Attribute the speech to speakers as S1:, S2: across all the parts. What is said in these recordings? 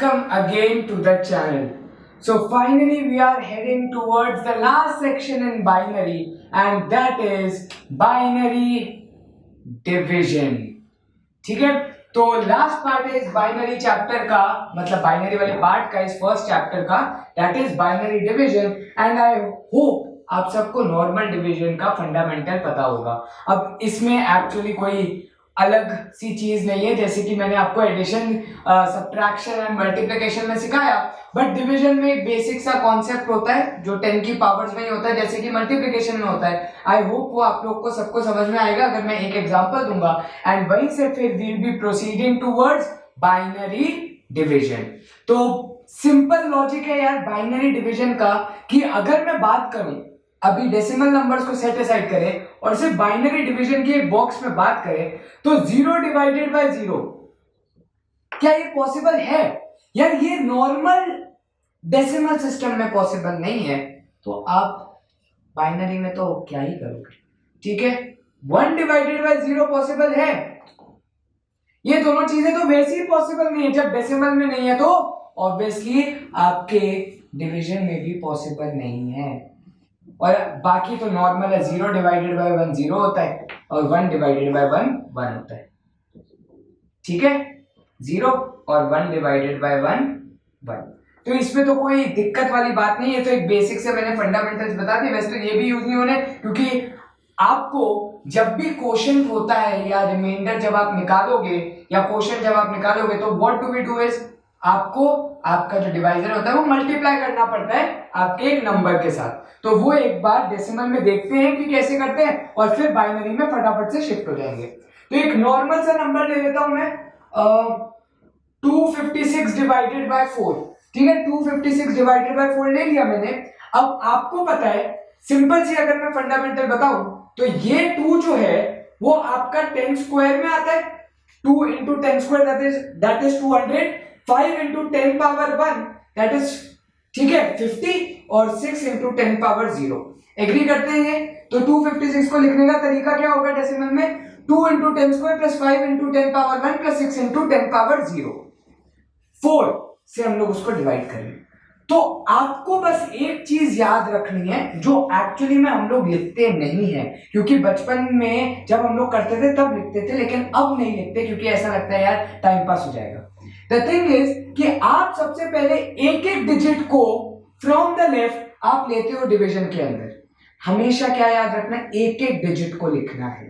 S1: welcome again to the channel. So finally we are heading towards the last section in binary and that is binary division. ठीक है, तो last part है इस binary chapter का, मतलब binary वाले part का, इस फर्स्ट चैप्टर का, that is binary division. And I hope आप सबको नॉर्मल डिवीजन का फंडामेंटल पता होगा. अब इसमें एक्चुअली कोई अलग सी चीज नहीं है, जैसे कि मैंने आपको एडिशन, सब्ट्रैक्शन एंड मल्टीप्लिकेशन में सिखाया, बट डिवीजन में एक बेसिक सा कॉन्सेप्ट होता है जो 10 की पावर्स में ही होता है, जैसे कि मल्टीप्लिकेशन में होता है. आई होप वो आप लोग को सबको समझ में आएगा अगर मैं एक एग्जांपल दूंगा, एंड वहीं से फिर we will be proceeding towards binary division. तो सिंपल लॉजिक है यार बाइनरी डिवीजन का कि अगर मैं बात करूं, अभी डेसिमल नंबर्स को सेट असाइड करें और सिर्फ बाइनरी डिवीजन की एक बॉक्स में बात करें, तो 0 डिवाइडेड बाय 0, क्या ये पॉसिबल है यार? ये नॉर्मल डेसिमल सिस्टम में पॉसिबल नहीं है, तो आप बाइनरी में तो क्या ही करोगे. ठीक है, 1 डिवाइडेड बाय 0 पॉसिबल है. ये दोनों चीजें तो वैसे ही पॉसिबल नहीं है, जब डेसिमल में नहीं है तो ऑब्वियसली आपके डिवीजन में भी पॉसिबल नहीं है. और बाकी तो नॉर्मल है, 0 डिवाइडेड बाय 1 0 होता है और 1 डिवाइडेड बाय 1 1 होता है. ठीक है, 0 और 1 डिवाइडेड बाय 1 1. तो इसमें तो कोई दिक्कत वाली बात नहीं है. तो एक बेसिक से मैंने फंडामेंटल्स बता दिए. वैसे तो ये भी यूज नहीं होने, क्योंकि आपको जब भी क्वोशंट होता है या रिमाइंडर जब आप निकालोगे या क्वोशंट जब आप निकालोगे, तो what do we do is, आपको आपका जो डिवाइजर होता है वो मल्टीप्लाई करना पड़ता है आपके एक नंबर के साथ. तो वो एक बार डेसिमल में देखते हैं कि कैसे करते हैं और फिर बाइनरी में फटाफट से शिफ्ट हो जाएंगे. तो एक नॉर्मल सा नंबर ले लेता हूं मैं, 256 डिवाइडेड बाय 4. ठीक है, 256 डिवाइडेड बाय 4 ले लिया मैंने. अब आपको पता है, सिंपल सी अगर मैं फंडामेंटल बताऊं, तो ये 2 जो है वो आपका 10 स्क्वायर में आता है. 2 into 10 square that is 200. 5 into 10 power 1 that is, ठीक है, 50. और 6 इंटू 10 पावर 0. एग्री करते हैं ये? तो 256 को लिखने का तरीका क्या होगा डेसिमल में? 2 into 10 square plus 5 into 10 power 1 plus 6 into 10 power 0. 4 से हम लोग उसको डिवाइड करें. तो आपको बस एक चीज याद रखनी है जो एक्चुअली में हम लोग लिखते नहीं है, क्योंकि बचपन में जब हम लोग करते थे तब लिखते थे, लेकिन अब नहीं लिखते क्योंकि ऐसा लगता है यार टाइम पास हो जाएगा. द थिंग इज कि आप सबसे पहले एक एक डिजिट को फ्रॉम द लेफ्ट आप लेते हो डिवीजन के अंदर. हमेशा क्या याद रखना है? एक एक डिजिट को लिखना है.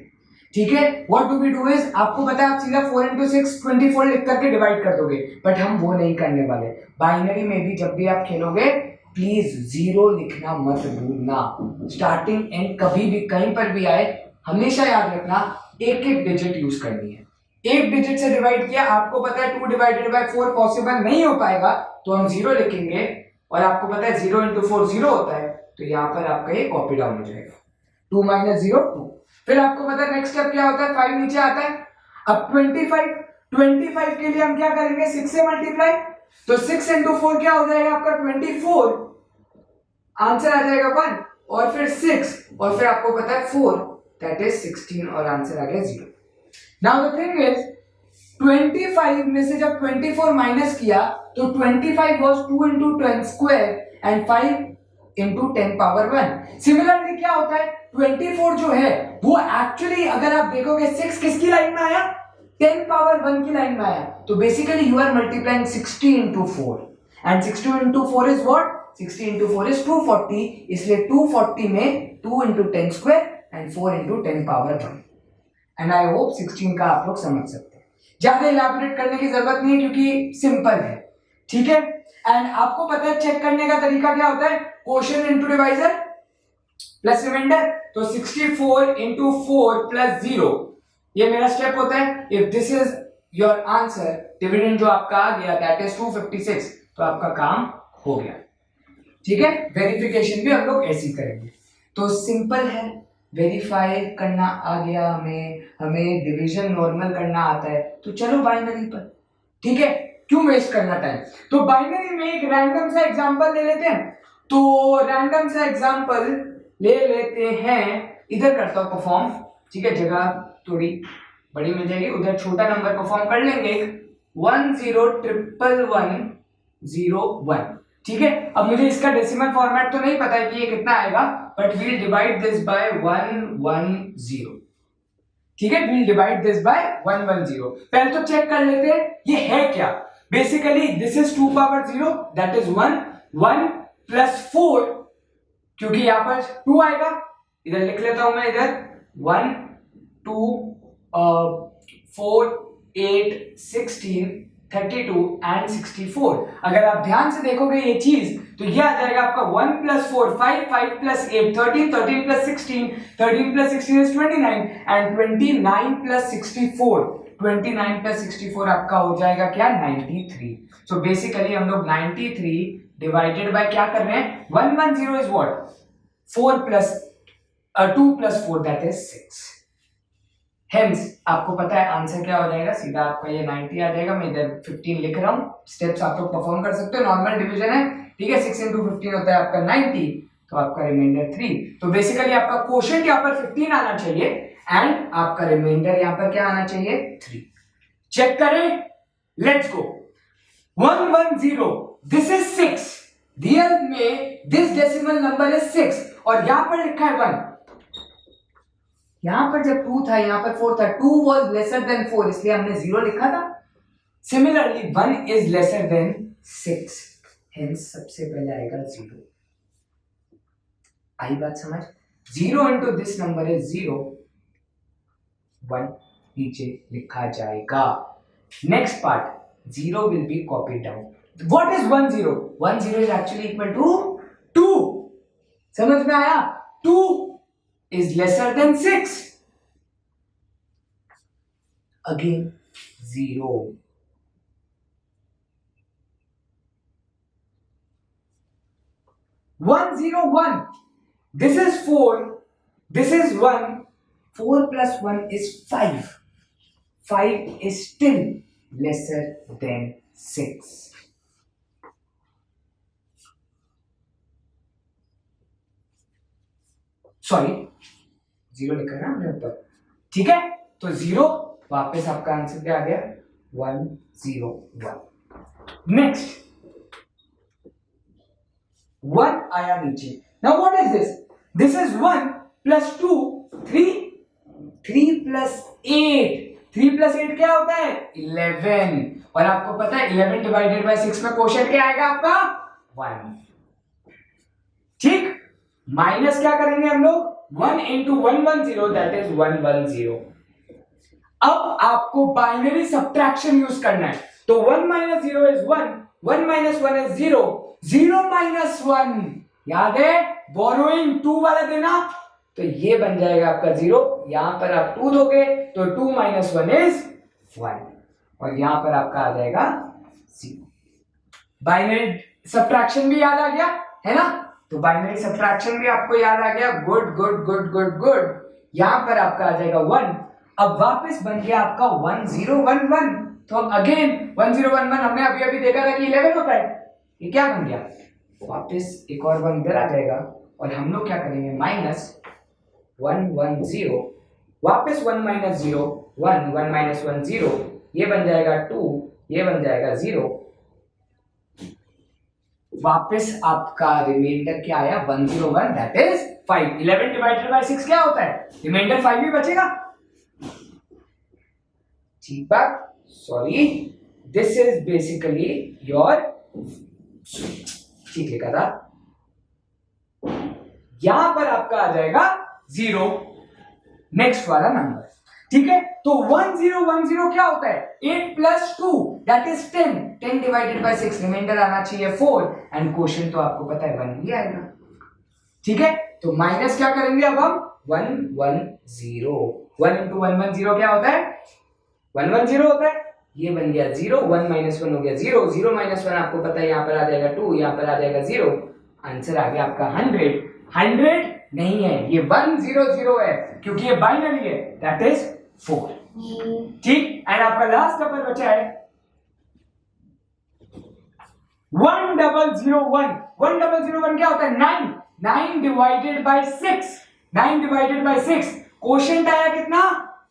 S1: ठीक है, what do we do is, आपको पता है आप सीधा 4 इंटू 6 24 लिख करके डिवाइड कर दोगे, बट हम वो नहीं करने वाले. बाइनरी में भी जब भी आप खेलोगे प्लीज 0 लिखना मत भूलना. स्टार्टिंग एंड कभी भी कहीं पर भी आए, हमेशा याद रखना एक एक डिजिट यूज करनी है. एक डिजिट से डिवाइड किया, आपको पता है 2 डिवाइडेड बाय 4 पॉसिबल नहीं हो पाएगा, तो हम 0 लिखेंगे. और आपको पता है 0 इंटू 4 0 होता है, तो यहाँ पर आपका ये कॉपी डाउन हो जाएगा. 2 माइनस 0 2. फिर आपको पता है नेक्स्ट स्टेप क्या होता है? 5 नीचे आता है. अब 25 के लिए हम क्या करेंगे? 6 से मल्टीप्लाई. तो 6 इंटू 4 क्या हो जाएगा आपका? 24. आंसर आ जाएगा 1. और फिर 6 और फिर आपको पता है 4 दैट इज 16 और आंसर आ गया 0. नाउ द थिंग इज 25 में से जब 24 माइनस किया तो 25 was 2 into 10 square and 5 into 10 power 1. Similarly क्या होता है? 24 जो है वो एक्चुअली अगर आप देखोगे 6 किसकी लाइन में आया? 10 पावर 1 की लाइन में आया. तो basically you are multiplying 60 into 4 and 60 into 4 is what? 60 into 4 is 240. इसलिए 240 में 2 into 10 square and 4 into 10 power 1. And I hope 16 का आप लोग समझ सकते हैं. ज्यादा इलैबोरेट करने की जरूरत नहीं है क्योंकि सिंपल है. ठीक है, एंड आपको पता है चेक करने का तरीका क्या होता है? Quotient into divisor plus remainder. तो 64 इंटू 4 प्लस 0, ये मेरा स्टेप होता है. If this is your answer, dividend जो आपका आ गया दैट इज 256, तो आपका काम हो गया. ठीक है, वेरिफिकेशन भी हम लोग ऐसे ही करेंगे. तो सिंपल है, वेरीफाई करना आ गया हमें डिवीजन नॉर्मल करना आता है, तो चलो बाइनरी पर. ठीक है, क्यों वेस्ट करना टाइम? तो बाइनरी में एक रैंडम सा एग्जांपल ले लेते हैं. तो रैंडम सा एग्जांपल ले लेते हैं, इधर करता हूं परफॉर्म. ठीक है, जगह थोड़ी बड़ी मिल जाएगी, उधर छोटा नंबर परफॉर्म कर लेंगे. 10 1 1 1 ठीक है। अब मुझे इसका डेसिमल फॉर्मेट तो नहीं पता है कि ये कितना आएगा, but we'll divide this by 110 ठीक है, वील डिवाइड दिस बाय 110। पहले तो चेक कर लेते हैं ये है क्या। Basically this is 2 power 0 that is 1 plus 4, क्योंकि यहां पर 2 आएगा, इधर लिख लेता हूं मैं, इधर 1 2 4 8 16 32 एंड 64। अगर आप ध्यान से देखोगे ये चीज तो ये आ जाएगा आपका 1 plus 4 5 5 plus 8 13 13 plus 16 13 plus 16 is 29 and 29 plus 64 29 plus 64 आपका हो जाएगा क्या 93। सो बेसिकली हम लोग 93 डिवाइडेड बाय क्या कर रहे हैं 110 is what 4 plus 2 plus 4 that is 6। Hence आपको पता है आंसर क्या हो जाएगा, सीधा आपका ये 90 आ जाएगा। मैं इधर 15 लिख रहा हूं, स्टेप्स आप लोग परफॉर्म कर सकते हो, नॉर्मल डिवीजन है ठीक है। 6 into 15 होता है आपका 90, तो आपका रिमाइंडर 3। तो बेसिकली आपका क्वोशिएंट यहाँ पर 15 आना चाहिए एंड आपका रिमाइंडर यहाँ पर क्या आना चाहिए 3। चेक करें, let's go. 110 this is 6, real में दिस डेसिमल नंबर इज 6 और यहां पर लिखा है 1। यहां पर जब 2 था यहां पर 4 था, 2 was lesser than 4 इसलिए हमने 0 लिखा था। Similarly 1 is lesser than 6, hence सबसे पहले आएगा 0। आई बात समझ? 0 into this number is 0, 1 नीचे लिखा जाएगा। Next part 0 will be copied down. What is 10? 10 is actually equal to 2। समझ में आया? 2 is lesser than 6. Again 0. One zero one. This is 4. This is 1. 4 plus 1 is 5. 5 is still lesser than 6. Sorry 0 लिखा है ना हमने ऊपर, ठीक है। तो 0 वापस आपका आंसर क्या आ गया 101। नेक्स्ट 1 आया नीचे। Now what is this? This is 1 plus 2 3 3 plus 8 3 plus 8 क्या होता है 11। और आपको पता है 11 डिवाइडेड बाय 6 में क्वोशिएंट क्या आएगा आपका 1। ठीक, माइनस क्या करेंगे हम लोग 1 into 110 दैट इज 110। अब आपको बाइनरी सब्ट्रैक्शन यूज करना है, तो 1 minus 0 is 1, 1 minus 1 is 0, 0 minus 1 याद है बोरोइंग 2 वाला देना, तो ये बन जाएगा आपका 0। यहां पर आप 2 दोगे तो 2 minus 1 is 1 और यहां पर आपका आ जाएगा 0। बाइनरी सब्ट्रैक्शन भी याद आ गया है ना, तो बाइनरी सब्ट्रैक्शन भी आपको याद आ गया। Good good good good good. यहां पर आपका आ जाएगा 1। अब वापस बन गया आपका 1011। तो अब अगेन 1011 हमने अभी अभी देखा था कि 11 होता है, ये क्या बन गया वापस एक और 1 इधर आ जाएगा और हम लोग क्या करेंगे माइनस 110 वापस 1 minus 0 1 1 minus 1 0, ये बन जाएगा 2, ये बन जाएगा 0। वापस आपका रिमाइंडर क्या आया 101 दैट इज 5। 11 डिवाइडेड बाय 6 क्या होता है रिमाइंडर 5 ही बचेगा, ठीक बात। Sorry this is basically your, ठीक लिखा था, यहां पर आपका आ जाएगा 0 नेक्स्ट वाला नंबर, ठीक है। तो 1010 क्या होता है 8 plus 2 that is 10। 10 divided by 6 remainder आना चाहिए 4 एंड क्वोशिएंट तो आपको पता है 1 ही आएगा, ठीक है। तो माइनस क्या करेंगे अब हम 110। 1 into 110 क्या होता है 110 होता है, ये बन गया 0। 1 minus 1 हो गया 0, 0 minus 1 आपको पता है यहाँ पर आ जाएगा 2, यहाँ पर आ जाएगा 0। आंसर आ गया आपका 100। 100 नहीं है, ये 100 है क्योंकि ये बाइनरी है दैट इज 4, ठीक। एंड आपका लास्ट नंबर बचा है 1001। 1001 क्या होता है 9। 9 divided by 6, 9 divided by 6 quotient आया कितना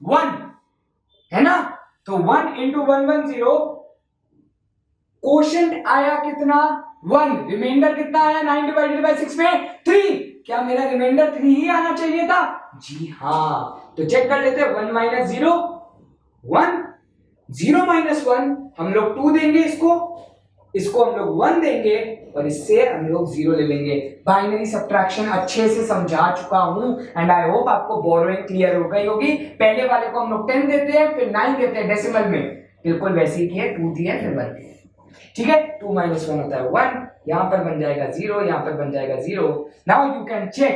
S1: 1 है ना, तो 1 into 110 कोशेंट आया कितना 1, रिमाइंडर कितना आया 9 डिवाइडेड बाय 6 में 3। क्या मेरा रिमाइंडर 3 ही आना चाहिए था? जी हाँ। तो चेक कर लेते हैं 1 माइनस 0 1, 0 माइनस 1 हम लोग 2 देंगे, इसको हम लोग 1 देंगे और इससे हम लोग 0 ले लेंगे। बाइनरी सब्ट्रैक्शन अच्छे से समझा चुका हूं एंड आई होप आपको बोरोइंग क्लियर हो गई होगी। पहले वाले को हम लोग 10 देते हैं फिर 9 देते हैं डेसिमल में, बिल्कुल वैसे ही किया, 2 दिया फिर 1 दिया। ठीक है, 2 माइनस 1 होता है 1, यहां पर बन जाएगा 0, यहां पर बन जाएगा 0। Now you can check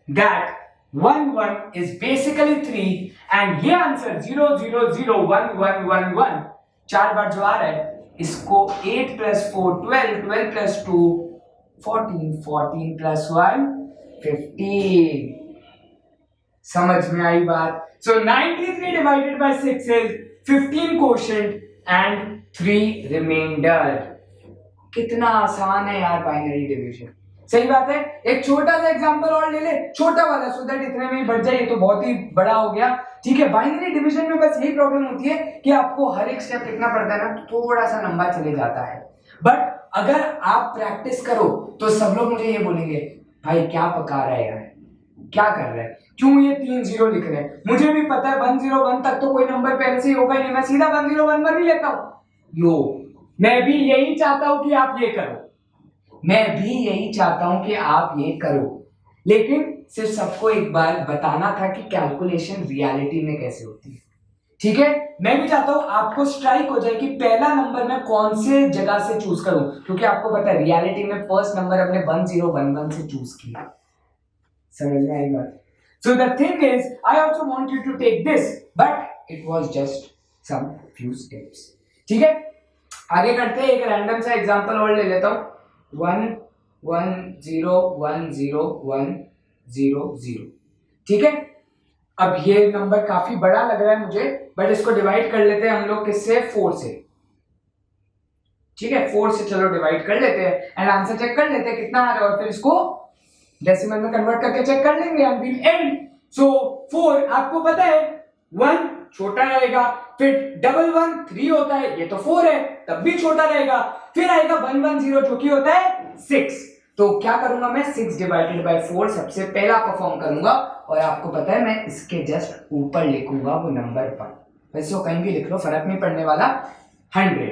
S1: that 1 1 is basically 3 and ये आंसर 0 0 0 1 1 1 1 चार बार जो आ रहा है इसको 8 plus 4 12 12 plus 2 14 14 plus 1 15। समझ में आई बात? So 93 divided by 6 is 15 quotient and 3 remainder। कितना आसान है यार बाइनरी डिवीजन, सही बात है। एक छोटा सा एग्जांपल और ले ले, छोटा वाला, सो दैट इतने में ही बढ़ जाए, ये तो बहुत ही बड़ा हो गया। ठीक है, बाइनरी डिवीजन में बस यही प्रॉब्लम होती है कि आपको हर एक स्टेप लिखना पड़ता है ना, तो थोड़ा सा लंबा चले जाता है। बट अगर आप प्रैक्टिस करो तो सब लोग मुझे ये बोलेंगे, भाई क्या पका रहा है यार, क्या कर रहा है, क्यों ये 3 0 लिख रहे हैं। मुझे भी पता है 101 तक तो कोई नंबर पहले से ही होगा ही नहीं, मैं सीधा 101 पर ही लेता हूं। लो, मैं भी यही चाहता हूं कि आप ये करो, मैं भी यही चाहता हूं कि आप ये करो, लेकिन सिर्फ सबको एक बार बताना था कि कैलकुलेशन रियलिटी में कैसे होती है। ठीक है, मैं भी चाहता हूं आपको स्ट्राइक हो जाए कि पहला नंबर मैं कौन से जगह से चूज करूं, क्योंकि आपको पता है रियलिटी में फर्स्ट नंबर हमने 1011 से चूज किया। समझ में आई बात? So the thing is I also want you to take this, but it was just some few steps. ठीक है, आगे करते हैं, एक रैंडम सा एग्जांपल और ले लेता हूं। 1 1 0 1 0 1 0 0। ठीक है, अब ये नंबर काफी बड़ा लग रहा है मुझे, बट इसको डिवाइड कर लेते हैं हम लोग किससे, 4 से। ठीक है, 4 से चलो डिवाइड कर लेते हैं एंड आंसर चेक कर लेते हैं कितना आ रहा है, और फिर इसको डेसिमल में कन्वर्ट करके चेक कर लेंगे एंड विल एंड। सो 4 आपको पता है 1 छोटा रहेगा, फिर 1 1 3 होता है, ये तो 4 है तब भी छोटा रहेगा, फिर आएगा 1 1 0 जो कि होता है 6। तो क्या करूंगा मैं, 6 डिवाइडेड बाय 4 सबसे पहला परफॉर्म करूंगा, और आपको पता है मैं इसके जस्ट ऊपर लिखूंगा वो नंबर 1, वैसे वो कहीं भी लिख लो फर्क नहीं पड़ने वाला, 100।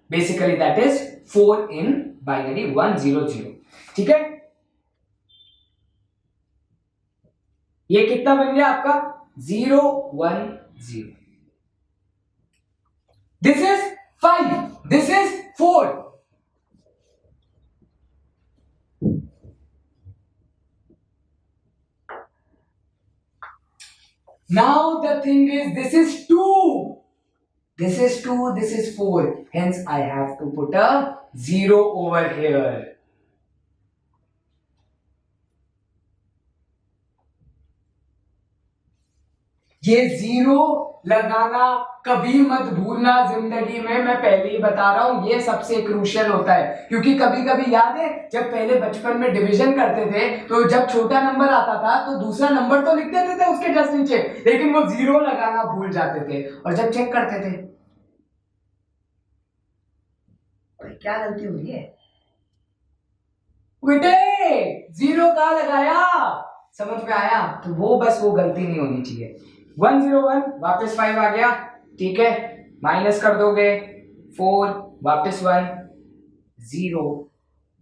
S1: Basically that is 4 in binary 1 0 0। ठीक है, ये कितना बन गया आपका 0 1 0। This is 5, this is 4। Now the thing is, this is 2, this is 2, this is 4, hence I have to put a 0 over here। ये 0 लगाना कभी मत भूलना जिंदगी में, मैं पहले ही बता रहा हूं, ये सबसे क्रूशियल होता है, क्योंकि कभी कभी याद है जब पहले बचपन में डिवीजन करते थे तो जब छोटा नंबर आता था तो दूसरा नंबर तो लिख देते थे उसके जस्ट नीचे, लेकिन वो 0 लगाना भूल जाते थे, और जब चेक करते थे क्या गलती हो रही है बेटे, 0 कहां लगाया, समझ में आया? तो वो बस वो गलती नहीं होनी चाहिए। 101 वापस 5 आ गया, ठीक है, माइनस कर दोगे 4 वापस 1 0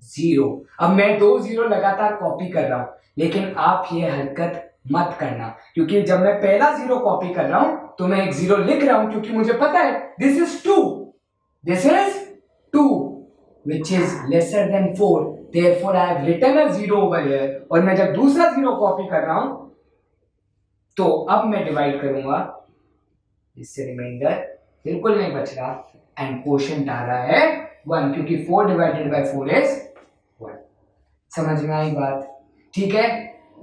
S1: 0। अब मैं 2 0 लगातार कॉपी कर रहा हूं, लेकिन आप ये हरकत मत करना, क्योंकि जब मैं पहला 0 कॉपी कर रहा हूं तो मैं एक 0 लिख रहा हूं, क्योंकि मुझे पता है this is 2, this is 2 which is lesser than 4, therefore I have written a 0 over here। और मैं जब दूसरा 0 कॉपी कर रहा हूं तो अब मैं डिवाइड करूंगा, इससे रिमाइंडर बिल्कुल नहीं बच रहा, एंड क्वोशिएंट आ रहा है 1, क्योंकि 4 डिवाइडेड बाय 4 इज 1। समझ में आई बात? ठीक है,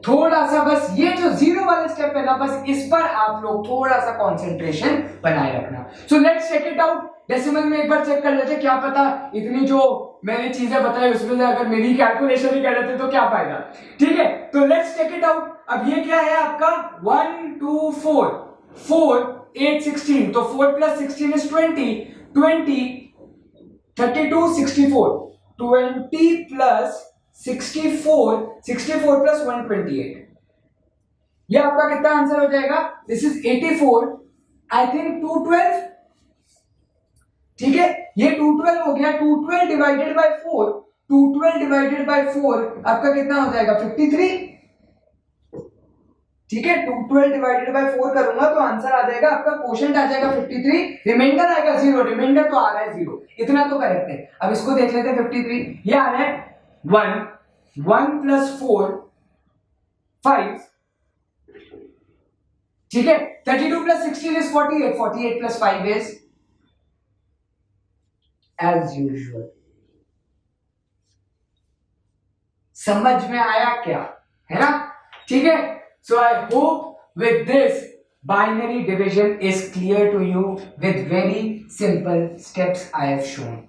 S1: थोड़ा सा बस ये जो 0 वाले स्टेप है ना, बस इस पर आप लोग थोड़ा सा कंसंट्रेशन बनाए रखना। So let's check it out, decimal में एक बार चेक कर लेते, क्या पता इतनी जो मैंने चीजें बताई उसमें से अगर मेरी कैलकुलेशन ही कर लेते तो क्या फायदा। ठीक है, तो लेट्स चेक इट आउट। अब ये क्या है आपका 1 2 4 4 8 16, तो 4 प्लस 16 इज 20 20 32 64 20 प्लस 64 64 प्लस 128 ये आपका कितना आंसर हो जाएगा? दिस इज 84 आई थिंक 212 ठीक है ये 212 हो गया 212 डिवाइडेड बाय 4 212 डिवाइडेड बाय 4 आपका कितना हो जाएगा 53 ठीक है 212 डिवाइडेड बाय 4 करूंगा तो आंसर आ जाएगा आपका क्वोशंट आ जाएगा 53 रिमाइंडर आएगा 0 रिमाइंडर तो आ रहा है 0 इतना तो करेक्ट है। अब इसको देख लेते हैं 53 ये आ रहा है 1 प्लस 4 5 ठीक है 32 plus 16 is 48 48 plus 5 is as usual. समझ में आया क्या है ना ठीक है so I hope with this binary division is clear to you with very simple steps I have shown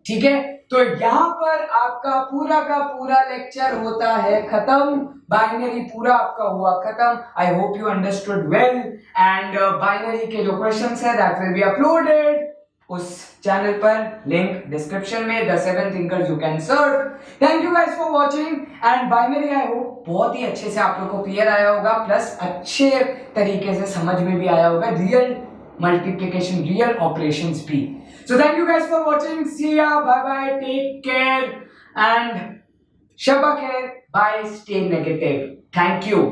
S1: ठीक है तो यहां पर आपका पूरा का पूरा लेक्चर होता है खत्म बाइनरी पूरा आपका हुआ खत्म। I hope you understood well and binary के जो क्वेश्चंस है दैट विल बी अपलोडेड उस चैनल पर लिंक डिस्क्रिप्शन में the 7 thinkers you can search. Thank you guys for watching and binary I hope बहुत ही अच्छे से आप लोग को क्लियर आया होगा प्लस अच्छे तरीके से समझ में भी आया होगा रियल मल्टीप्लिकेशन रियल ऑपरेशंस भी। So thank you guys for watching see ya bye bye take care and शब्बा खैर bye stay negative thank you.